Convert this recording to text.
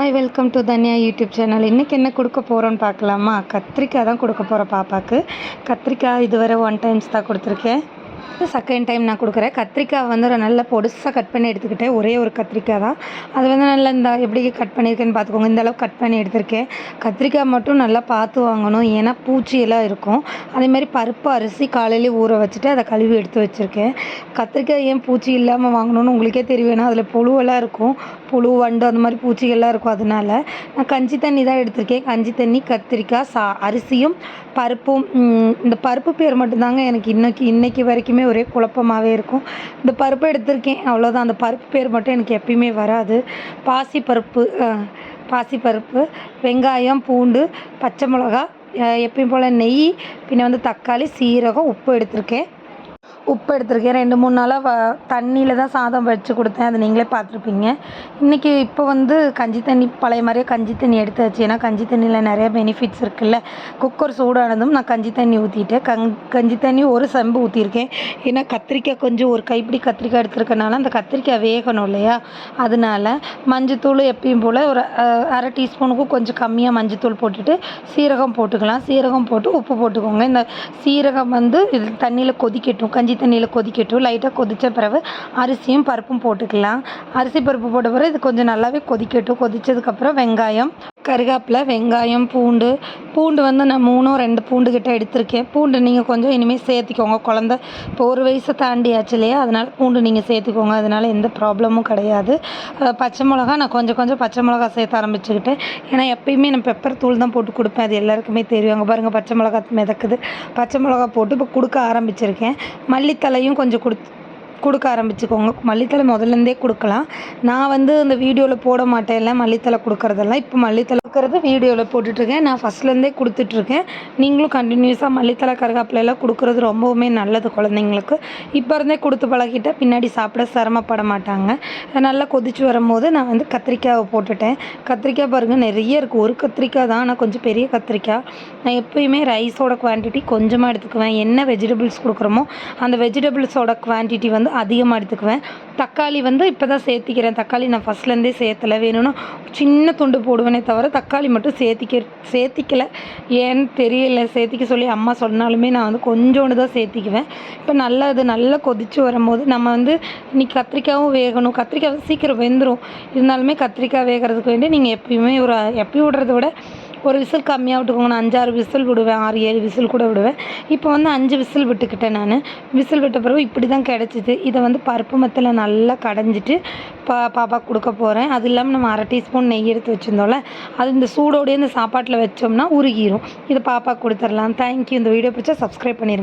Hi welcome to Tanya YouTube channel. இன்றைக்கி என்ன கொடுக்க போகிறோன்னு பார்க்கலாமா? கத்திரிக்காய் தான் கொடுக்க போகிறோம் பாப்பாவுக்கு. கத்திரிக்காய் இதுவரை 1 டைம்ஸ் தான் கொடுத்துருக்கேன். செகண்ட் டைம் நான் கொடுக்குறேன். கத்திரிக்காய் வந்து நல்லா பொடுசாக கட் பண்ணி எடுத்துக்கிட்டேன். ஒரே ஒரு கத்திரிக்காய் தான். அது வந்து நல்லா இந்த எப்படி கட் பண்ணியிருக்கேன்னு பார்த்துக்கோங்க. இந்த அளவுக்கு கட் பண்ணி எடுத்திருக்கேன். கத்திரிக்காய் மட்டும் நல்லா பார்த்து வாங்கணும், ஏன்னா பூச்சியெல்லாம் இருக்கும். அதேமாதிரி பருப்பு அரிசி காலையிலே ஊற வச்சுட்டு அதை கழுவி எடுத்து வச்சுருக்கேன். கத்திரிக்காய் ஏன் பூச்சி இல்லாமல் வாங்கணும்னு உங்களுக்கே தெரியும், ஏன்னா அதில் புழுவெல்லாம் இருக்கும். புழு வண்டு அந்த மாதிரி பூச்சிகள்லாம் இருக்கும். அதனால நான் கஞ்சி தண்ணி தான் எடுத்திருக்கேன். கஞ்சி தண்ணி, கத்திரிக்காய், அரிசியும் பருப்பும். இந்த பருப்பு பேர் மட்டும்தாங்க எனக்கு இன்னைக்கு வரைக்குமே ஒரே குழப்பமாகவே இருக்கும். இந்த பருப்பு எடுத்திருக்கேன், அவ்வளோதான். அந்த பருப்பு பேர் மட்டும் எனக்கு எப்பயுமே வராது. பாசிப்பருப்பு, வெங்காயம், பூண்டு, பச்சை மிளகா, எப்பயும் போல் நெய், பின்ன வந்து தக்காளி, சீரகம், உப்பு எடுத்திருக்கேன். 2-3 நாளாக தண்ணியில் தான் சாதம் வச்சு கொடுத்தேன். அது நீங்களே பார்த்துருப்பீங்க. இன்றைக்கி இப்போ வந்து கஞ்சி தண்ணி பழைய மாதிரியே கஞ்சி தண்ணி எடுத்தாச்சு. ஏன்னா கஞ்சி தண்ணியில் நிறைய பெனிஃபிட்ஸ் இருக்குல்ல. குக்கர் சூடானதும் நான் கஞ்சி தண்ணி ஊற்றிட்டேன். கஞ்சி தண்ணி ஒரு செம்பு ஊற்றிருக்கேன். ஏன்னா கத்திரிக்காய் கொஞ்சம் ஒரு கைப்பிடி கத்திரிக்காய் எடுத்துருக்கனால அந்த கத்திரிக்காய் வேகணும் இல்லையா, அதனால மஞ்சத்தூள் எப்பயும் போல் ஒரு 1/2 டீஸ்பூனுக்கும் கொஞ்சம் கம்மியாக மஞ்சத்தூள் போட்டுட்டு சீரகம் போட்டுக்கலாம். சீரகம் போட்டு உப்பு போட்டுக்கோங்க. இந்த சீரகம் வந்து இது தண்ணியில் கொதிக்கட்டும், கஞ்சி தண்ணியில் கொதிக்கட்டும். லைட்டாக கொதித்த பிறகு அரிசியும் பருப்பும் போட்டுக்கலாம். அரிசி பருப்பு போட்ட பிறகு இது கொஞ்சம் நல்லாவே கொதிக்கட்டும். கொதித்ததுக்கப்புறம் வெங்காயம், கருவேப்பிலை, வெங்காயம், பூண்டு வந்து நான் 2 பூண்டு கிட்ட எடுத்திருக்கேன். பூண்டு நீங்கள் கொஞ்சம் இனிமேல் சேர்த்துக்கோங்க. குழந்த இப்போ 1 வயசை தாண்டியாச்சு இல்லையா, அதனால் பூண்டு நீங்கள் சேர்த்துக்கோங்க. அதனால் எந்த ப்ராப்ளமும் கிடையாது. பச்சை மிளகா நான் கொஞ்சம் பச்சை மிளகா சேர்த்து ஆரம்பிச்சுக்கிட்டேன். ஏன்னா எப்பயுமே நான் பெப்பர் தூள் தான் போட்டு கொடுப்பேன். அது எல்லாருக்குமே தெரியும். அங்கே பாருங்கள், பச்சை மிளகா மிதக்குது. பச்சை மிளகா போட்டு இப்போ கொடுக்க ஆரம்பிச்சிருக்கேன். மல்லித்தலையும் கொஞ்சம் கொடுக்க ஆரம்பிச்சுக்கோங்க. மல்லித்தலை முதல்லேருந்தே கொடுக்கலாம். நான் வந்து இந்த வீடியோவில் போட மாட்டேன்ல மல்லித்தலை கொடுக்குறதெல்லாம். இப்போ மல்லித்தலை கொடுக்குறது வீடியோவில் போட்டுட்ருக்கேன். நான் ஃபஸ்ட்லேருந்தே கொடுத்துட்ருக்கேன். நீங்களும் கண்டினியூஸாக மல்லித்தலை கருவேப்பிலையெல்லாம் கொடுக்குறது ரொம்பவுமே நல்லது குழந்தைங்களுக்கு. இப்போ இருந்தே கொடுத்து பழகிட்டால் பின்னாடி சாப்பிட சிரமப்பட மாட்டாங்க. நல்லா கொதித்து வரும்போது நான் வந்து கத்திரிக்காயை போட்டுட்டேன். கத்திரிக்காய் பாருங்கள் நிறைய இருக்குது. ஒரு கத்திரிக்காய் தான், ஆனால் கொஞ்சம் பெரிய கத்திரிக்காய். நான் எப்போயுமே ரைஸோட குவான்டிட்டி கொஞ்சமாக எடுத்துக்குவேன். என்ன வெஜிடபிள்ஸ் கொடுக்குறோமோ அந்த வெஜிடபிள்ஸோட குவான்டிட்டி வந்து அதிகமாக எடுத்துக்குவேன். தக்காளி வந்து இப்போ தான் சேர்த்திக்கிறேன். தக்காளி நான் ஃபஸ்ட்லேருந்தே சேர்த்தலை. வேணும்னா சின்ன துண்டு போடுவேனே தவிர தக்காளி மட்டும் சேர்த்திக்கலை. ஏன்னு தெரியல. சேர்த்திக்க சொல்லி அம்மா சொன்னாலுமே நான் வந்து கொஞ்சோண்டு தான் சேர்த்திக்குவேன். இப்போ நல்லா கொதித்து வரும்போது நம்ம வந்து இன்றைக்கி கத்திரிக்காயும் வேகணும். கத்திரிக்காய் வந்து சீக்கிரம் வெந்துடும். இருந்தாலுமே கத்திரிக்காய் வேகிறதுக்கு வேண்டி நீங்கள் எப்பயும் விடுறத விட ஒரு விசில் கம்மியாக விட்டுக்கோங்க. நான் 5-6 விசில் விடுவேன், 6-7 விசில் கூட விடுவேன். இப்போ வந்து 5 விசில் விட்டுக்கிட்டேன். நான் விசில் விட்ட பிறகு இப்படி தான் கிடச்சிது. இதை வந்து பருப்பு மத்தில் நல்லா கடைஞ்சிட்டு பாப்பாவுக்கு கொடுக்க போகிறேன். அது இல்லாமல் நம்ம 1/2 டீஸ்பூன் நெய் எடுத்து வச்சுருந்தோம்ல, அது இந்த சூடோடையே இந்த சாப்பாட்டில் வச்சோம்னா உருகிரும். இதை பாப்பாவுக்கு கொடுத்துடலாம். தேங்க்யூ. இந்த வீடியோ பிடிச்சா சப்ஸ்கிரைப் பண்ணிடுங்க.